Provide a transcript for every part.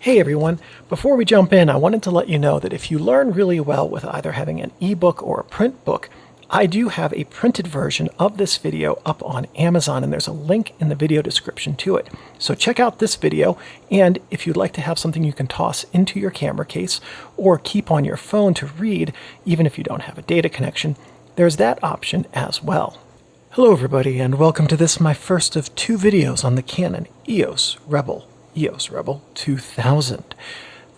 Hey everyone, before we jump in, I wanted to let you know that if you learn really well with either having an ebook or a print book, I do have a printed version of this video up on Amazon, and there's a link in the video description to it. So check out this video, and if you'd like to have something you can toss into your camera case or keep on your phone to read, even if you don't have a data connection, there's that option as well. Hello everybody, and welcome to this, my first of two videos on the Canon EOS Rebel 2000.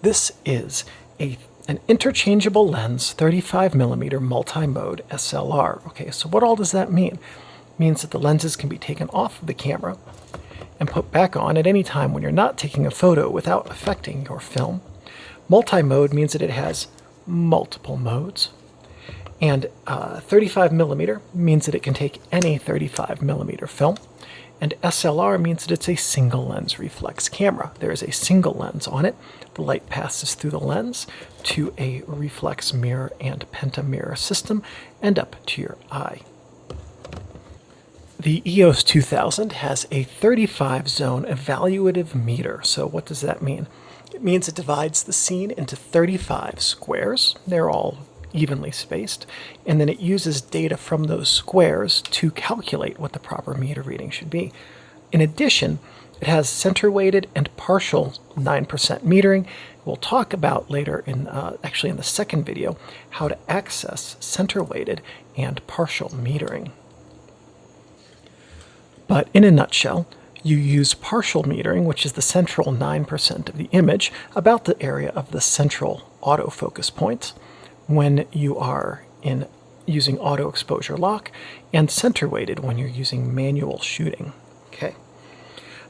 This is an interchangeable lens 35mm multi-mode SLR. Okay, so what all does that mean? It means that the lenses can be taken off of the camera and put back on at any time when you're not taking a photo without affecting your film. Multi-mode means that it has multiple modes. And 35mm means that it can take any 35mm film. And SLR means that it's a single lens reflex camera. There is a single lens on it. The light passes through the lens to a reflex mirror and pentamirror system and up to your eye. The EOS 2000 has a 35-zone evaluative meter. So what does that mean? It means it divides the scene into 35 squares. They're all evenly spaced, and then it uses data from those squares to calculate what the proper meter reading should be. In addition, it has center-weighted and partial 9% metering. We'll talk about later actually in the second video, how to access center-weighted and partial metering. But in a nutshell, you use partial metering, which is the central 9% of the image, about the area of the central autofocus points, when you are using auto exposure lock, and center weighted when you're using manual shooting. Okay.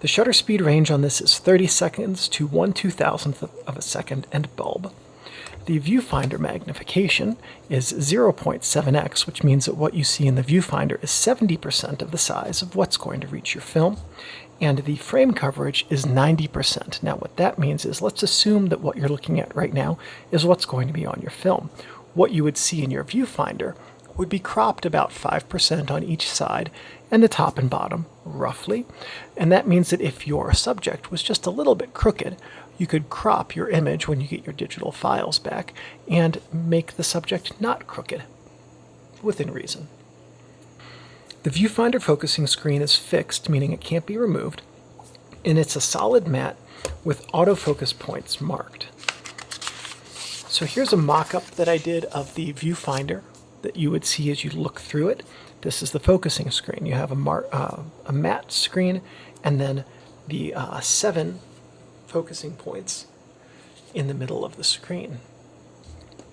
The shutter speed range on this is 30 seconds to 1/2000th of a second and bulb. The viewfinder magnification is 0.7x, which means that what you see in the viewfinder is 70% of the size of what's going to reach your film. And the frame coverage is 90%. Now what that means is, let's assume that what you're looking at right now is what's going to be on your film. What you would see in your viewfinder would be cropped about 5% on each side, and the top and bottom, roughly. And that means that if your subject was just a little bit crooked, you could crop your image when you get your digital files back and make the subject not crooked, within reason. The viewfinder focusing screen is fixed, meaning it can't be removed, and it's a solid matte with autofocus points marked. So here's a mock-up that I did of the viewfinder that you would see as you look through it. This is the focusing screen. You have a matte screen, and then the 7 focusing points in the middle of the screen.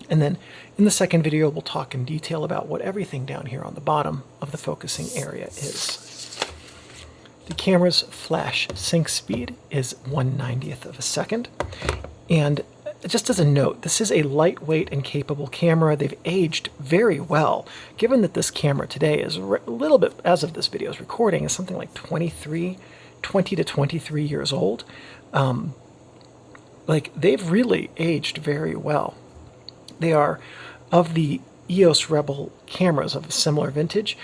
And then in the second video, we'll talk in detail about what everything down here on the bottom of the focusing area is. The camera's flash sync speed is 1/90th of a second. And just as a note, this is a lightweight and capable camera. They've aged very well, given that this camera today is a little bit, as of this video's recording, is something like 20 to 23 years old. They've really aged very well. They are, of the EOS Rebel cameras of a similar vintage,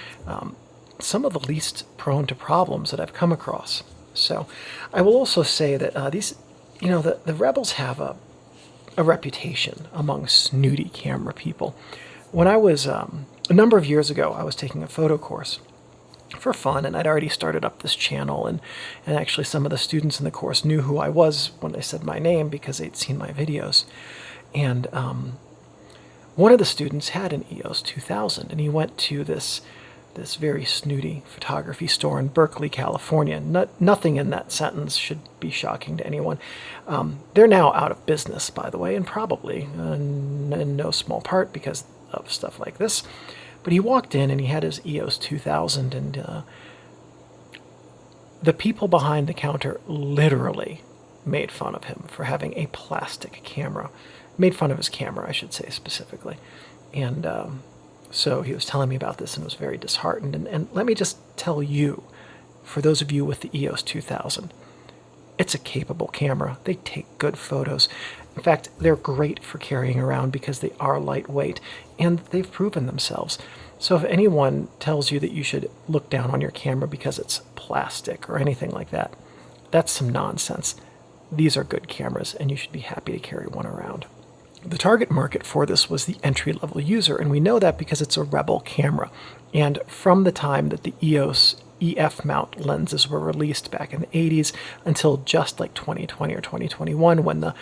some of the least prone to problems that I've come across. So I will also say that the Rebels have a reputation among snooty camera people. When I was, a number of years ago, I was taking a photo course for fun, and I'd already started up this channel, and actually some of the students in the course knew who I was when I said my name because they'd seen my videos. And one of the students had an EOS 2000, and he went to this very snooty photography store in Berkeley, California. Nothing in that sentence should be shocking to anyone. They're now out of business, by the way, and probably in no small part because of stuff like this. But he walked in and he had his EOS 2000, and the people behind the counter literally made fun of him for having a plastic camera. Made fun of his camera, I should say, specifically. And so he was telling me about this and was very disheartened. And let me just tell you, for those of you with the EOS 2000, it's a capable camera. They take good photos. In fact, they're great for carrying around because they are lightweight, and they've proven themselves. So if anyone tells you that you should look down on your camera because it's plastic or anything like that, that's some nonsense. these are good cameras, and you should be happy to carry one around. The target market for this was the entry-level user, and we know that because it's a Rebel camera. And from the time that the EOS EF mount lenses were released back in the 80s until just like 2020 or 2021 when the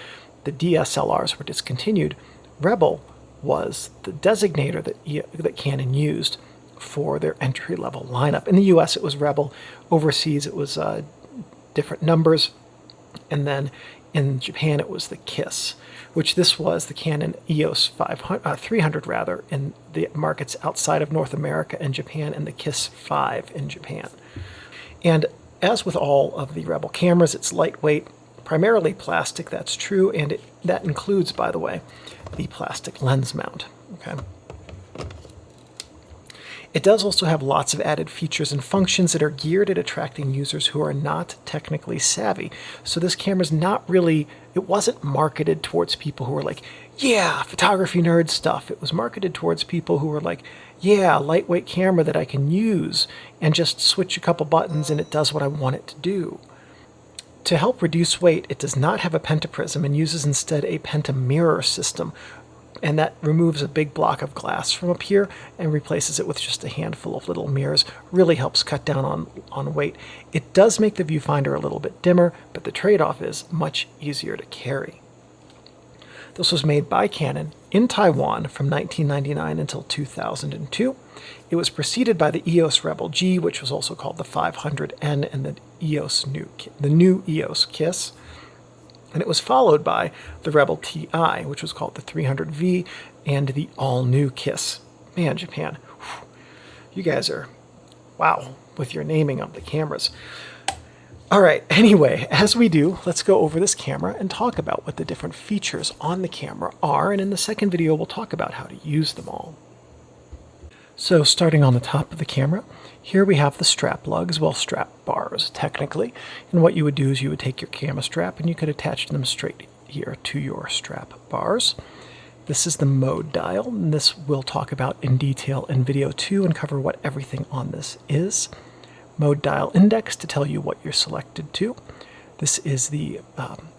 DSLRs were discontinued, Rebel was the designator that Canon used for their entry-level lineup. In the US it was Rebel, overseas it was different numbers, and then in Japan it was the KISS, which this was the Canon EOS 300 rather, in the markets outside of North America and Japan, and the KISS 5 in Japan. And as with all of the Rebel cameras, it's lightweight, primarily plastic, that's true, and that includes, by the way, the plastic lens mount. Okay. It does also have lots of added features and functions that are geared at attracting users who are not technically savvy. So this camera's not really, it wasn't marketed towards people who were like, yeah, photography nerd stuff. It was marketed towards people who were like, yeah, lightweight camera that I can use and just switch a couple buttons and it does what I want it to do. To help reduce weight, it does not have a pentaprism and uses instead a pentamirror system, and that removes a big block of glass from up here and replaces it with just a handful of little mirrors. Really helps cut down on weight. It does make the viewfinder a little bit dimmer, but the trade-off is much easier to carry. This was made by Canon in Taiwan from 1999 until 2002. It was preceded by the EOS Rebel G, which was also called the 500N, and the new EOS KISS. And it was followed by the Rebel TI, which was called the 300V, and the all-new KISS. Man, Japan, whew, you guys are, wow, with your naming of the cameras. All right, anyway, as we do, let's go over this camera and talk about what the different features on the camera are, and in the second video, we'll talk about how to use them all. So starting on the top of the camera, here we have the strap lugs, well, strap bars technically, and what you would do is you would take your camera strap and you could attach them straight here to your strap bars. This is the mode dial, and this we'll talk about in detail in video 2 and cover what everything on this is. Mode dial index to tell you what you're selected to. This is the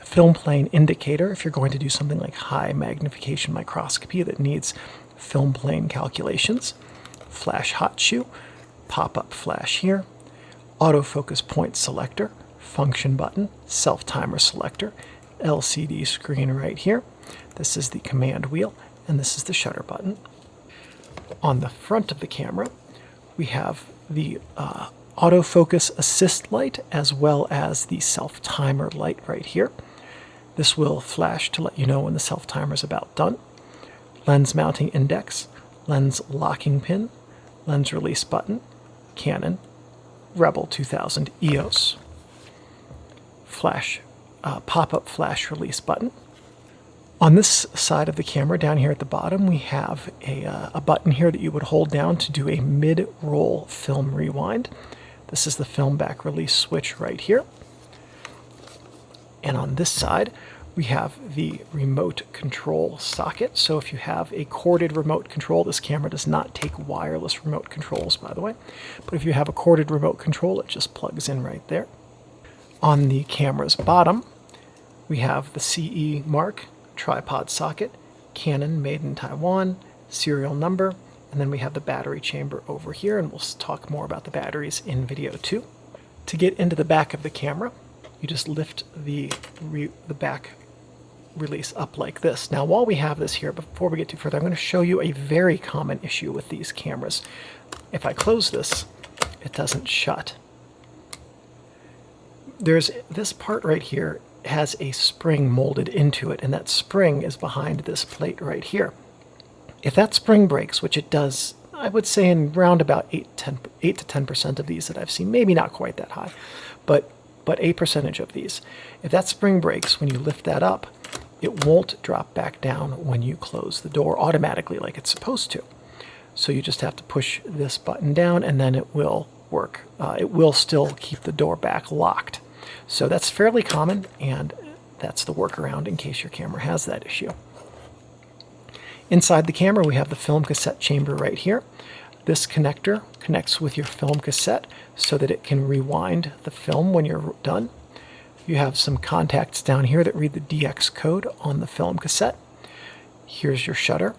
film plane indicator if you're going to do something like high magnification microscopy that needs film plane calculations. Flash hot shoe, pop-up flash here, autofocus point selector, function button, self-timer selector, LCD screen right here. This is the command wheel, and this is the shutter button. On the front of the camera, we have the autofocus assist light as well as the self-timer light right here. This will flash to let you know when the self-timer is about done. Lens mounting index, lens locking pin, lens release button, Canon, Rebel 2000 EOS, flash, pop-up flash release button. On this side of the camera, down here at the bottom, we have a button here that you would hold down to do a mid-roll film rewind. This is the film back release switch right here. And on this side, we have the remote control socket. So if you have a corded remote control, this camera does not take wireless remote controls, by the way. But if you have a corded remote control, it just plugs in right there. On the camera's bottom, we have the CE mark, tripod socket, Canon made in Taiwan, serial number, and then we have the battery chamber over here, and we'll talk more about the batteries in video 2. To get into the back of the camera, you just lift the back release up like this. Now, while we have this here, before we get too further, I'm going to show you a very common issue with these cameras. If I close this, it doesn't shut. There's this part right here has a spring molded into it, and that spring is behind this plate right here. If that spring breaks, which it does, I would say in round about 8 to 10% of these that I've seen, maybe not quite that high, but a percentage of these. If that spring breaks, when you lift that up, it won't drop back down when you close the door automatically like it's supposed to. So you just have to push this button down and then it will work. It will still keep the door back locked. So that's fairly common, and that's the workaround in case your camera has that issue. Inside the camera, we have the film cassette chamber right here. This connector connects with your film cassette so that it can rewind the film when you're done. You have some contacts down here that read the DX code on the film cassette. Here's your shutter.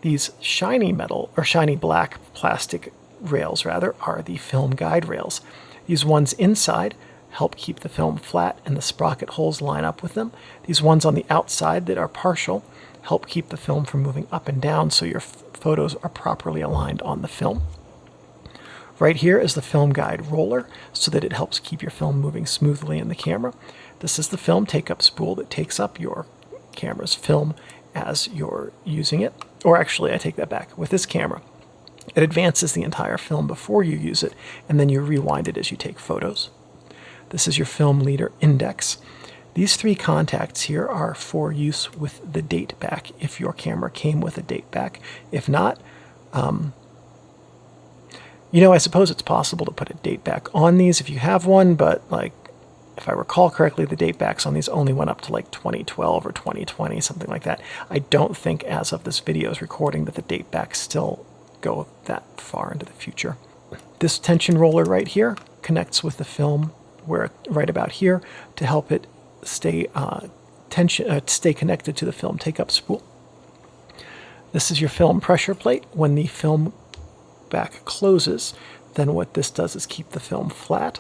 These shiny metal, or shiny black plastic rails rather, are the film guide rails. These ones inside help keep the film flat and the sprocket holes line up with them. These ones on the outside that are partial help keep the film from moving up and down so your photos are properly aligned on the film. Right here is the film guide roller so that it helps keep your film moving smoothly in the camera. This is the film take-up spool that takes up your camera's film as you're using it. Or actually, I take that back. With this camera, it advances the entire film before you use it, and then you rewind it as you take photos. This is your film leader index. These three contacts here are for use with the date back if your camera came with a date back. If not, I suppose it's possible to put a date back on these if you have one, but if I recall correctly, the date backs on these only went up to 2012 or 2020, something like that. I don't think as of this video's recording that the date backs still go that far into the future. This tension roller right here connects with the film right about here to help it stay connected to the film take-up spool. This is your film pressure plate. When the film back closes, then what this does is keep the film flat.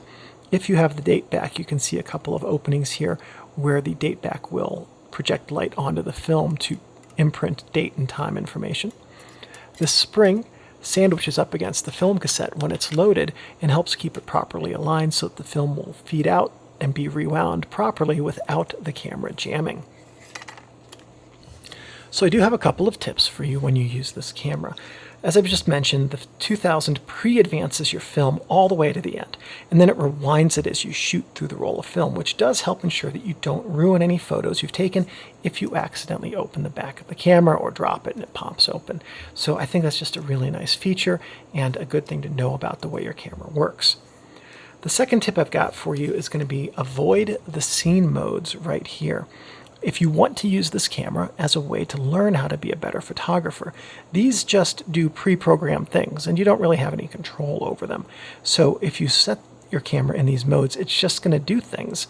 If you have the date back, you can see a couple of openings here where the date back will project light onto the film to imprint date and time information. This spring sandwiches up against the film cassette when it's loaded and helps keep it properly aligned so that the film will feed out and be rewound properly without the camera jamming. So I do have a couple of tips for you when you use this camera. As I've just mentioned, the 2000 pre-advances your film all the way to the end, and then it rewinds it as you shoot through the roll of film, which does help ensure that you don't ruin any photos you've taken if you accidentally open the back of the camera or drop it and it pops open. So I think that's just a really nice feature and a good thing to know about the way your camera works. The second tip I've got for you is going to be avoid the scene modes right here. If you want to use this camera as a way to learn how to be a better photographer, these just do pre-programmed things and you don't really have any control over them. So if you set your camera in these modes, it's just going to do things.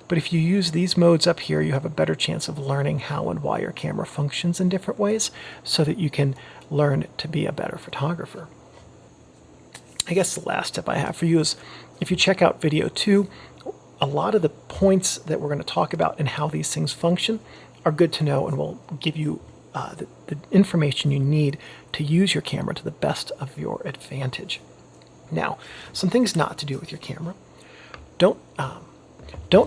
But if you use these modes up here, you have a better chance of learning how and why your camera functions in different ways so that you can learn to be a better photographer. I guess the last tip I have for you is if you check out video 2, a lot of the points that we're going to talk about and how these things function are good to know and will give you the information you need to use your camera to the best of your advantage. Now, some things not to do with your camera. Don't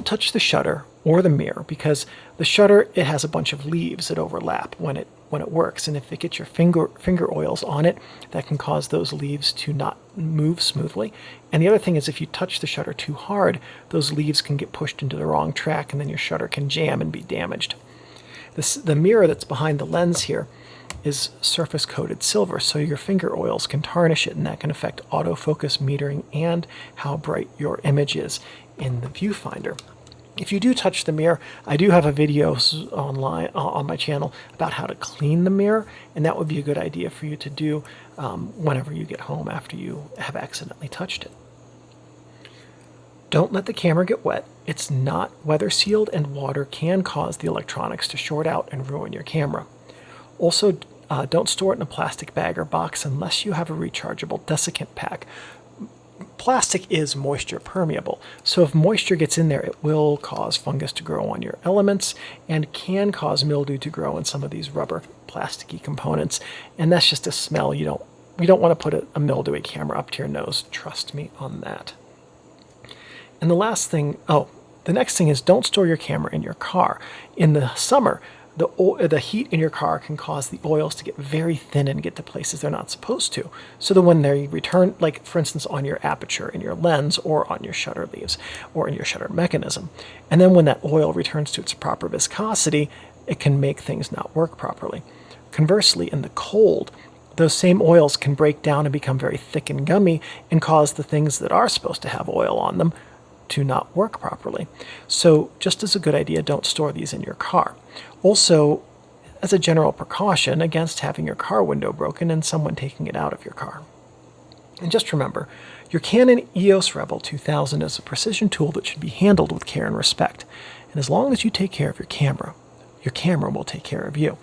touch the shutter or the mirror because the shutter, it has a bunch of leaves that overlap when it works, and if it gets your finger oils on it, that can cause those leaves to not move smoothly. And the other thing is if you touch the shutter too hard, those leaves can get pushed into the wrong track and then your shutter can jam and be damaged. The mirror that's behind the lens here is surface coated silver, so your finger oils can tarnish it, and that can affect autofocus metering and how bright your image is in the viewfinder. If you do touch the mirror, I do have a video online on my channel about how to clean the mirror, and that would be a good idea for you to do whenever you get home after you have accidentally touched it. Don't let the camera get wet. It's not weather sealed, and water can cause the electronics to short out and ruin your camera. Also, don't store it in a plastic bag or box unless you have a rechargeable desiccant pack. Plastic is moisture permeable, so if moisture gets in there, it will cause fungus to grow on your elements and can cause mildew to grow in some of these rubber plasticky components, and that's just a smell. You don't want to put a mildewy camera up to your nose. Trust me on that. And the next thing is don't store your camera in your car. In the summer, the heat in your car can cause the oils to get very thin and get to places they're not supposed to. So that when they return, like for instance on your aperture in your lens or on your shutter leaves or in your shutter mechanism, and then when that oil returns to its proper viscosity, it can make things not work properly. Conversely, in the cold, those same oils can break down and become very thick and gummy and cause the things that are supposed to have oil on them to not work properly. So just as a good idea, don't store these in your car. Also, as a general precaution against having your car window broken and someone taking it out of your car. And just remember, Your Canon EOS Rebel 2000 is a precision tool that should be handled with care and respect. And as long as you take care of your camera will take care of you.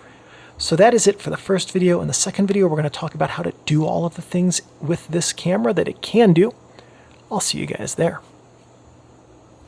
So that is it for the first video. In the second video, we're going to talk about how to do all of the things with this camera that it can do. I'll see you guys there.